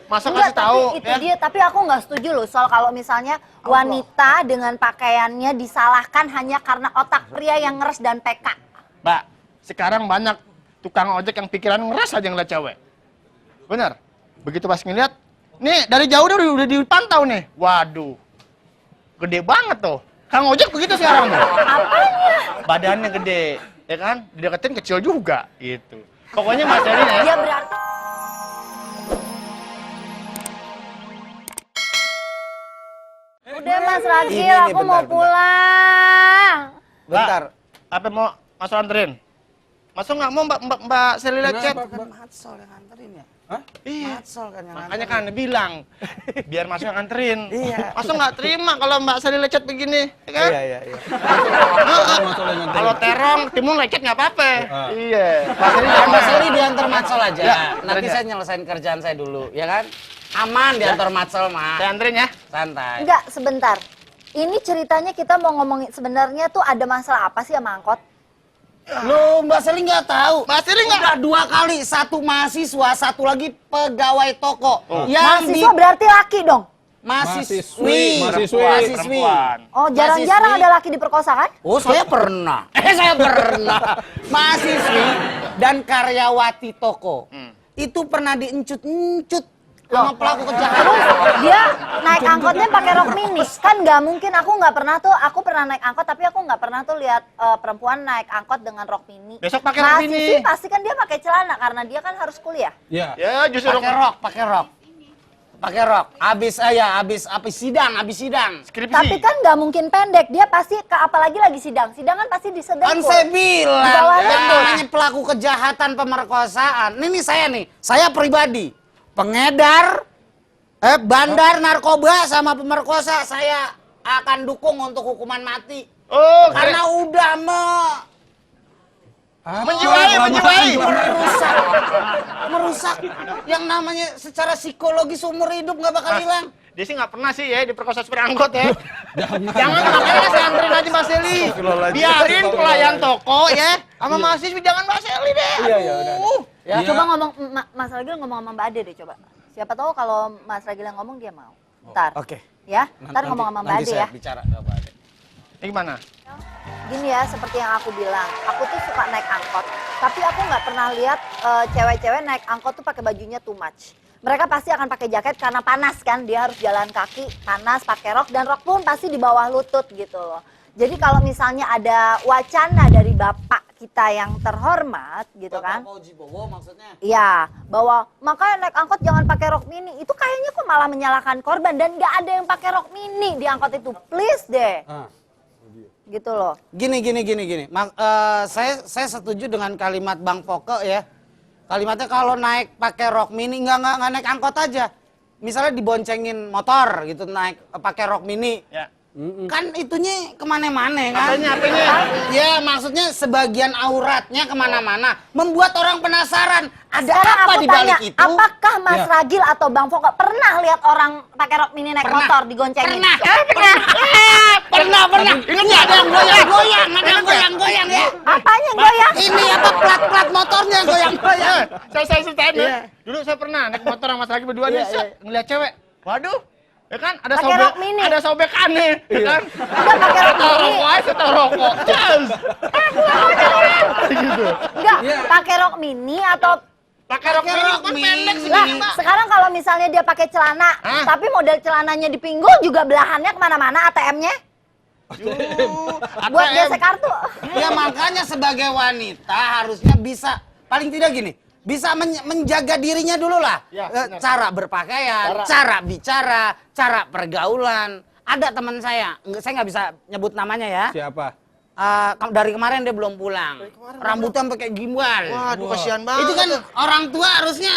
Masa kasih tahu itu dia, tapi aku nggak setuju loh soal kalau misalnya wanita dengan pakaiannya disalahkan hanya karena otak pria yang ngeres dan peka. Mbak, sekarang banyak tukang ojek yang pikiran ngeres aja ngeliat cewek. Bener? Begitu pas ngeliat, nih dari jauh udah dipantau nih. Waduh, gede banget tuh. Kang ojek begitu sekarang tuh. Apanya? Badannya gede, ya kan? Dideketin kecil juga, gitu. Pokoknya Mas Eli ya. Dia berarti... Udah Mas Ragil, aku mau pulang. Bentar. Apa mau masuk anterin? Masuk nggak mau Mbak Seli lecet? Matsol yang nganterin ya? Hah? Iya. Matsol kan yang Makanya kan bilang biar masuk yang nganterin. Iya. Masuk nggak terima kalau Mbak Seli lecet begini, ya kan? Iya. Kalau terong, timun lecet nggak apa-apa. Iya. Mbak Seli diantar Matsol aja. Ya, Nanti saya nyelesain kerjaan saya dulu, ya kan? Aman diantar Matsol, Mak. Saya anterin ya. Santai. Enggak, sebentar. Ini ceritanya kita mau ngomongin sebenarnya tuh ada masalah apa sih sama angkot? Lu Mbak Seli nggak tahu? Mbak Seli nggak? Udah 2 kali, satu mahasiswa, satu lagi pegawai toko. Mahasiswa berarti laki dong? Mahasiswi. Perempuan. Oh, jarang-jarang ada laki diperkosa kan? Oh, saya pernah. Saya pernah. Mahasiswi dan karyawati toko. Itu pernah diencut-encut sama pelaku kejahatan. Dia naik angkotnya pakai rok mini. Kan nggak mungkin, aku pernah naik angkot tapi aku nggak pernah tuh lihat perempuan naik angkot dengan rok mini. Besok pakai rok mini. Mahasiswi pasti kan dia pakai celana karena dia kan harus kuliah. Iya. Ya, justru pakai rok. Abis sidang. skripsi. Tapi kan nggak mungkin pendek, dia pasti apalagi lagi sidang. Sidang kan pasti disedengkul. Kan saya bilang, Di bawah yang lutut. namanya pelaku kejahatan pemerkosaan. Saya pribadi pengedar, bandar narkoba sama pemerkosa, saya akan dukung untuk hukuman mati. Oh, Karena udah menjiwai. merusak. Yang namanya secara psikologis umur hidup nggak bakal hilang. Dia sih nggak pernah sih ya diperkosa supir angkot ya. Jangan makanya saya anterin aja Mbak Seli. Biarin pelayan toko ya sama mahasiswi, jangan Mbak Seli deh. Iya, udah. Ya, coba ngomong, Mas Ragil ngomong sama Mbak Ade deh coba. Siapa tahu kalau Mas Ragil yang ngomong dia mau. Ntar. Oke. Ya, ntar ngomong sama Mbak Ade ya. Bicara ke Mbak Ade. Ini gimana? Gini ya, seperti yang aku bilang, aku tuh suka naik angkot. Tapi aku nggak pernah lihat cewek-cewek naik angkot tuh pakai bajunya too much. Mereka pasti akan pakai jaket karena panas kan, dia harus jalan kaki, panas, pakai rok, dan rok pun pasti di bawah lutut gitu loh. Jadi kalau misalnya ada wacana dari bapak kita yang terhormat gitu kan. Bapak Fauzi Bowo maksudnya? Iya, bahwa makanya naik angkot jangan pakai rok mini. Itu kayaknya kok malah menyalahkan korban dan nggak ada yang pakai rok mini di angkot itu. Please deh. Gitu loh. Gini. Saya setuju dengan kalimat Bang Poke ya. Kalimatnya kalau naik pakai rok mini nggak naik angkot aja. Misalnya diboncengin motor gitu naik pakai rok mini. Ya. Kan itunya kemana-mana kan? Apanya? Ya maksudnya sebagian auratnya kemana-mana. Membuat orang penasaran. Ada Sekarang apa aku di tanya, balik itu? apakah Mas Ragil atau Bang Foka pernah lihat orang pakai rok mini naik motor digoncengin? Pernah. Ini ada yang goyang-goyang, ya. Apanya yang goyang? Ini apa plat motornya yang goyang-goyang. Saya ceritain ya. Dulu saya pernah naik motor sama Mas Ragil berdua nih, ngeliat cewek. Waduh, ya kan ada Pakai rok mini. ada sobekannya, ya kan? Udah pakai rok mini. Setel rokok. Yes. Gitu. Enggak, pakai rok mini atau Pakai rok mini kan pendek sih, lah, Mbak. sekarang kalau misalnya dia pakai celana, tapi model celananya di pinggul juga belahannya kemana-mana ATM-nya. Buat gesek kartu. Ya makanya sebagai wanita harusnya bisa, paling tidak gini, bisa menjaga dirinya dulu lah. Ya, cara berpakaian, cara bicara, cara pergaulan. Ada teman saya nggak bisa nyebut namanya ya. Siapa? Dari kemarin dia belum pulang. Rambutnya pakai gimbal. Waduh, kasihan banget. Itu kan orang tua harusnya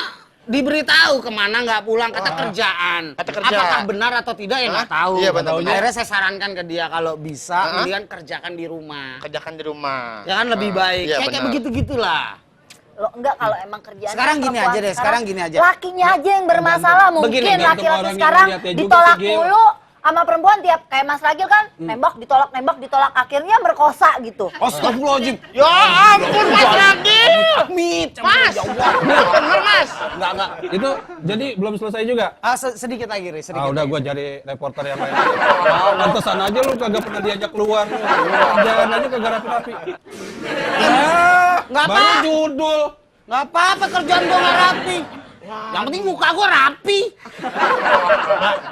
diberitahu kemana nggak pulang, kata kerjaan. Apakah benar atau tidak ya nggak tahu. Iya, benar. Akhirnya saya sarankan ke dia kalau bisa mendingan kerjakan di rumah. Kerjakan di rumah. Ya kan lebih baik. Iya, Kayak begitu-gitulah. Loh, enggak kalau emang kerjaan Sekarang gini aja deh, sekarang gini aja. Lakinya aja yang bermasalah. Mungkin Begini, laki-laki orang yang sekarang lihatnya juga ditolak sih, Gil. mulu sama perempuan tiap kayak Mas Ragil kan nembak ditolak akhirnya merkosa gitu. Astagfirullahaladzim. Ya ampun Mas Ragil. Amit. Mas. Bener Mas. Enggak. Enggak. Itu jadi belum selesai juga. Sedikit lagi, Riz. Sedikit. Udah gua jadi reporter yang lain. Pantesan aja lu kagak pernah diajak keluar lu. Jangan aja kagak rapi-rapi. Nggak Baru apa. judul. Nggak apa-apa kerjaan gua nggak rapi. Yang penting muka gua rapi.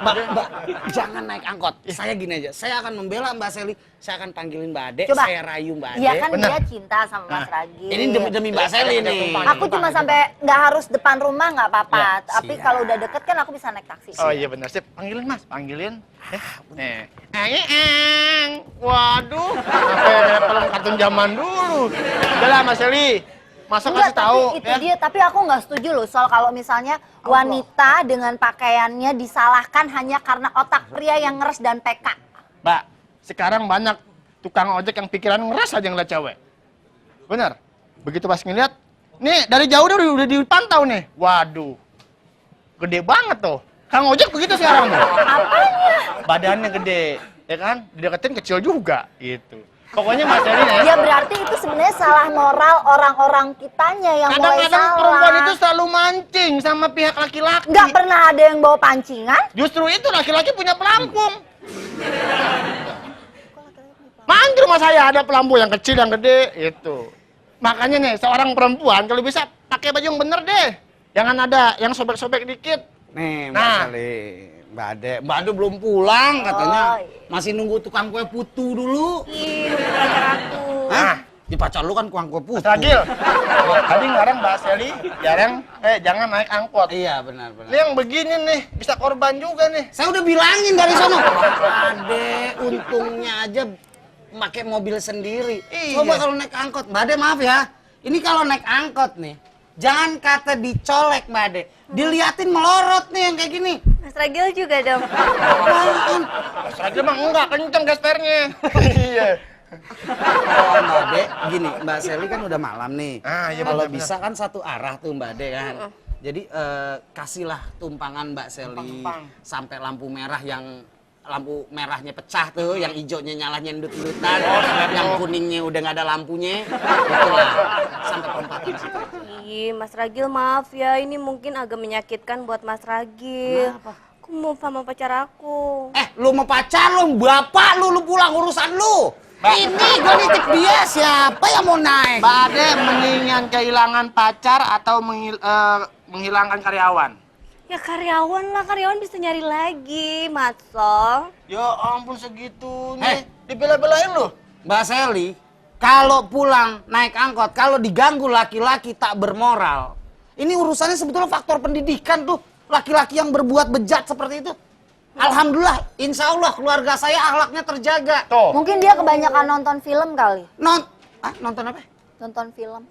Mbak, jangan naik angkot. Saya gini aja, saya akan membela Mbak Sally. Saya akan panggilin Mbak Ade, Coba. saya rayu Mbak Ade. Iya kan Bener. dia cinta sama Mas Ragil. Ini demi Mbak Sally nih. Aku cuma sampai nggak harus depan rumah nggak apa-apa. Ya, Tapi siap. kalau udah deket kan aku bisa naik taksi. Oh iya benar sih. Panggilin Mas, panggilin. Nih. Ayeng. Waduh. Sampai film kartun zaman dulu. Udah lah Mas Eli. Masa Enggak, kasih tahu tapi itu dia. Tapi aku nggak setuju loh soal kalau misalnya wanita dengan pakaiannya disalahkan hanya karena otak pria yang ngeres dan PK. Mbak, sekarang banyak tukang ojek yang pikiran ngeres aja ngeliat cewek. Bener. Begitu pas ngeliat, nih dari jauh udah dipantau nih. Waduh. Gede banget tuh. Kang ojek begitu sekarang tuh. Apanya? Badannya gede, ya kan? Dideketin kecil juga gitu. Pokoknya Mas Eli nih. Ya berarti itu sebenarnya salah moral orang-orang kitanya yang mulai Kadang-kadang salah. perempuan itu selalu mancing sama pihak laki-laki. Nggak pernah ada yang bawa pancingan. Justru itu laki-laki punya pelampung. Main di rumah saya ada pelampung yang kecil, yang gede, itu. Makanya nih, seorang perempuan kalau bisa pakai baju yang bener deh. Jangan ada yang sobek-sobek dikit. Nih Mbak Nah. Sally, Mbak Ade belum pulang katanya. Oh, iya. Masih nunggu tukang kue putu dulu. Ih, pacar aku. Hah? Di pacar lu kan tukang kue putu. Mas Ragil, tadi ngarang Mbak Sally, jangan naik angkot. Iya benar-benar. Ini yang begini nih, bisa korban juga nih. Saya udah bilangin dari sono. Ade, untungnya aja pakai mobil sendiri. Iya. Coba kalau naik angkot, Mbak Ade maaf ya. Ini kalau naik angkot nih, jangan kata dicolek Mbak Ade. Diliatin melorot nih yang kayak gini. Mas Ragil juga dong. Apaan? Mas Ragil mah enggak, kenceng gespernya. Iya. Oh, Mbak Ade, gini, Mbak Sally kan udah malam nih. Ah, iya, Kalau benar, bisa kan satu arah tuh Mbak Ade kan. Jadi kasihlah tumpangan Mbak Sally Tumpang. sampai lampu merah yang lampu merahnya pecah tuh, yang hijaunya nyala nyendut-nyendutan, yang kuningnya udah nggak ada lampunya, itulah sampai perempatan situ. Ih, Mas Ragil maaf ya, ini mungkin agak menyakitkan buat Mas Ragil. Kenapa? Aku mau sama pacar aku. Lu mau pacar lu, bapak lu pulang urusan lu. Mbak. Ini gua nitip dia, siapa yang mau naik? Mbak Ade mendingan kehilangan pacar atau menghilangkan karyawan? Ya karyawan lah, karyawan bisa nyari lagi, Matso. Ya ampun segitunya. Dibela-belain lu. Mbak Sally, kalau pulang naik angkot, kalau diganggu laki-laki tak bermoral, ini urusannya sebetulnya faktor pendidikan tuh. Laki-laki yang berbuat bejat seperti itu. Alhamdulillah, insya Allah keluarga saya akhlaknya terjaga. Tuh. Mungkin dia kebanyakan nonton film kali. Nonton apa? Nonton film.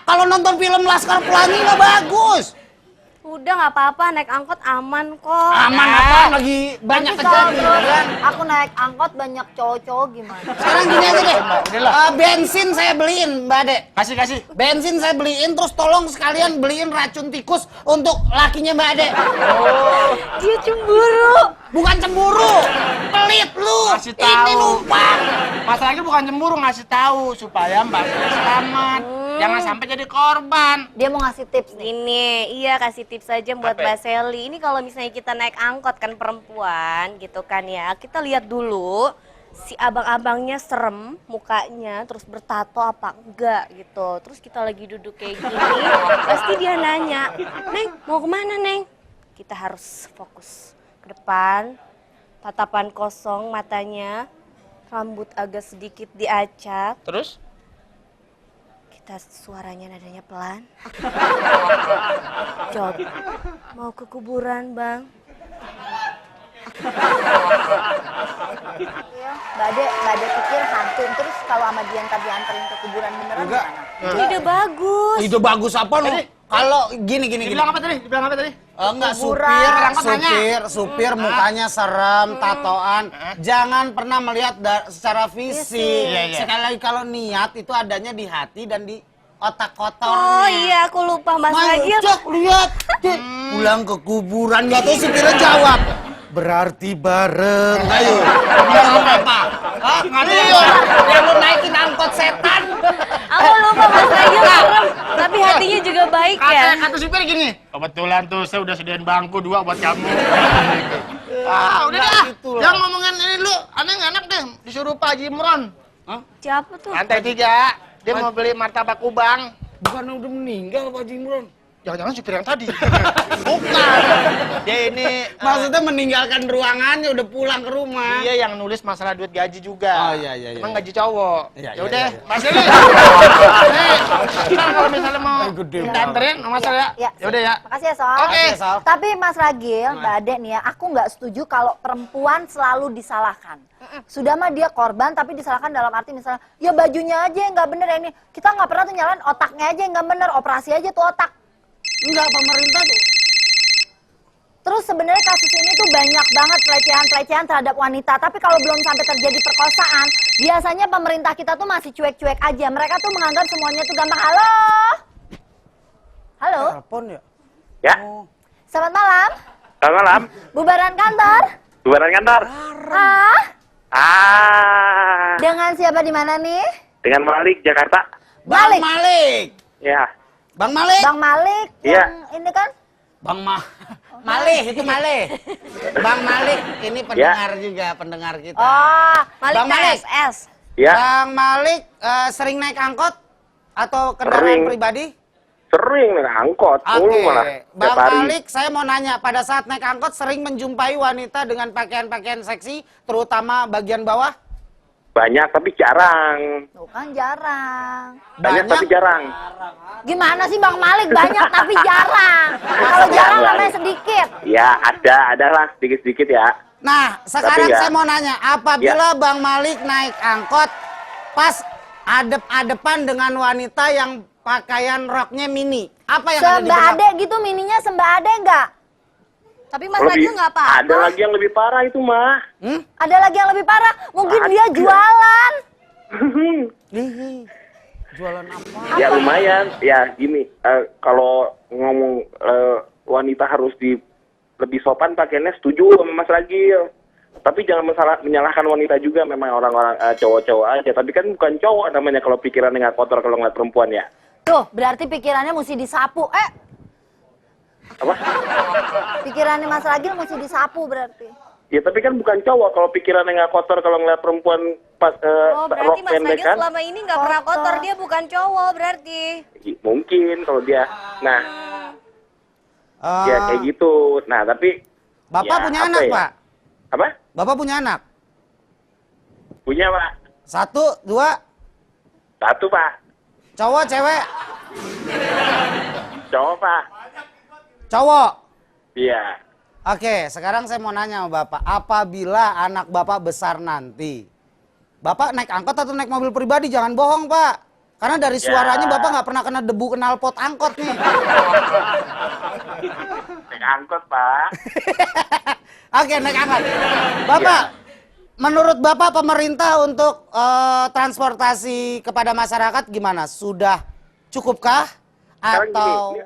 Kalau nonton film Laskar Pelangi mah bagus. Udah nggak apa-apa, naik angkot aman kok. Aman apa? Lagi banyak Nanti kalau terus kejadian. aku naik angkot banyak cowok-cowok gimana? Sekarang gini aja deh. Udahlah. Bensin saya beliin, Mbak Ade. Kasih. Bensin saya beliin, terus tolong sekalian beliin racun tikus untuk lakinya Mbak Ade. Dia cemburu. Bukan cemburu, pelit lu. Ngasih tahu. Ini numpang. Mas Ragil bukan cemburu, ngasih tahu supaya Mbak Sally selamat. Jangan sampai jadi korban. Dia mau ngasih tips nih. Ini, iya kasih tips aja buat Apa? Mbak Sally. Ini kalau misalnya kita naik angkot kan perempuan gitu kan ya. Kita lihat dulu si abang-abangnya serem mukanya, terus bertato apa enggak gitu. Terus kita lagi duduk kayak gini, pasti dia nanya, "Neng, mau kemana, Neng?" Kita harus fokus ke depan, tatapan kosong matanya, rambut agak sedikit diacak. Terus? Kita suaranya nadanya pelan. Jawab, mau ke kuburan, Bang. Iya. Mbak Ade pikir hantu. Terus kalau sama dia ntar dianterin ke kuburan beneran Enggak. gimana? Ini ide bagus. Itu bagus apa lu? Kalau gini. Dibilang apa tadi? Enggak, Kuburan. supir mukanya serem, tatoan. Jangan pernah melihat secara fisik. Iya. Sekali lagi kalau niat itu adanya di hati dan di otak kotornya. Oh iya, aku lupa Mas Ragil. Cok, lihat. Cek, pulang ke kuburan, nggak tahu supirnya jawab. Berarti bareng. Ayo. Bilang apa? Hah? Nggak ada yang lu naikin angkot setan. Aku lupa Mas Ragil serem, tapi hatinya juga baik ya. Kata supir gini, kebetulan tuh saya udah sediain bangku 2 buat kamu. Udah dah, gitu lah. jangan ngomongin ini dulu. Aneh nggak enak deh, disuruh Pak Haji Imron. Siapa tuh? Lantai 3, dia mau beli martabak kubang. Bukan udah meninggal Pak Jimron. Jangan-jangan supir yang tadi. Bukan. Dia ini Maksudnya meninggalkan ruangannya udah pulang ke rumah. dia yang nulis masalah duit gaji juga. Oh, iya. Emang gaji cowok. Iya, Ya udah, iya. Mas Eli. Ntar kalau misalnya mau Gede minta anterin sama Mas ya. Ya, Ya udah ya. Makasih ya, Sol. Oke. Sol. Tapi Mas Ragil, Mbak Ade nih ya, aku nggak setuju kalau perempuan selalu disalahkan. Sudah mah dia korban, tapi disalahkan dalam arti misalnya, ya bajunya aja yang nggak bener ya ini. Kita nggak pernah tuh nyalain otaknya aja yang nggak bener, operasi aja tuh otak. Enggak, pemerintah tuh. Terus sebenarnya kasus ini tuh banyak banget pelecehan-pelecehan terhadap wanita. Tapi kalau belum sampai terjadi perkosaan, biasanya pemerintah kita tuh masih cuek-cuek aja. Mereka tuh menganggap semuanya tuh gampang. Halo? Halo? Telepon ya? Ya, Selamat malam. selamat malam. Bubaran kantor? Bubaran kantor. Ah, dengan siapa di mana nih? Dengan Malik, Jakarta. Malik. Bang Malik. Ya, Bang Malik. Bang Malik Iya. yang ini kan? Bang Malik, itu Malik. Bang Malik, ini pendengar juga, pendengar kita. Oh, Malik Bang Malik. TSS. ya, Bang Malik sering naik angkot atau kendaraan Sering. pribadi? sering naik angkot, mulu Oke, malah. Bang Tiap hari. Malik, saya mau nanya, pada saat naik angkot sering menjumpai wanita dengan pakaian-pakaian seksi, terutama bagian bawah? Banyak tapi jarang. tuh kan jarang. Banyak tapi jarang. Gimana sih Bang Malik banyak tapi jarang? Kalau jarang namanya sedikit. Ya, ada lah sedikit-sedikit ya. Nah, sekarang Tapi ya. saya mau nanya, apabila Bang Malik naik angkot, pas adep-adepan dengan wanita yang pakaian roknya mini, apa yang ada di Sembah benak? Ade gitu mininya Sembah Ade enggak? Tapi Mas Ragil nggak Ada apa-apa. lagi yang lebih parah itu mah. Ada lagi yang lebih parah. Mungkin Ada. dia jualan. Ih, jualan apa? Ya lumayan. Ya gini, kalau ngomong wanita harus lebih sopan pakaiannya, setuju sama Mas Ragil. Tapi jangan menyalahkan wanita juga, memang orang-orang cowok-cowok aja. Tapi kan bukan cowok namanya kalau pikirannya nggak kotor kalau ngeliat perempuan ya. Tuh, berarti pikirannya mesti disapu. Apa? Pikirannya Mas Ragil mesti disapu berarti. Ya tapi kan bukan cowok kalau pikirannya nggak kotor kalau ngeliat perempuan pas Oh, rok berarti Mas pendek Ragil kan. selama ini nggak pernah kotor, dia bukan cowok berarti. Mungkin kalau dia. Nah, ya kayak gitu. Nah tapi Bapak ya, punya apa anak, ya? Pak? Apa? Bapak punya anak? Punya Pak. 1, 2, 1 Pak. cowok, cewek? Cowok Pak. Cowok. Iya. Oke, sekarang saya mau nanya sama Bapak, apabila anak Bapak besar nanti, Bapak naik angkot atau naik mobil pribadi? Jangan bohong, Pak. Karena dari suaranya Bapak nggak pernah kena debu knalpot angkot nih. Naik angkot Pak. Oke, naik angkot. Bapak, menurut Bapak pemerintah untuk transportasi kepada masyarakat gimana? Sudah cukupkah? Sekarang Atau gini,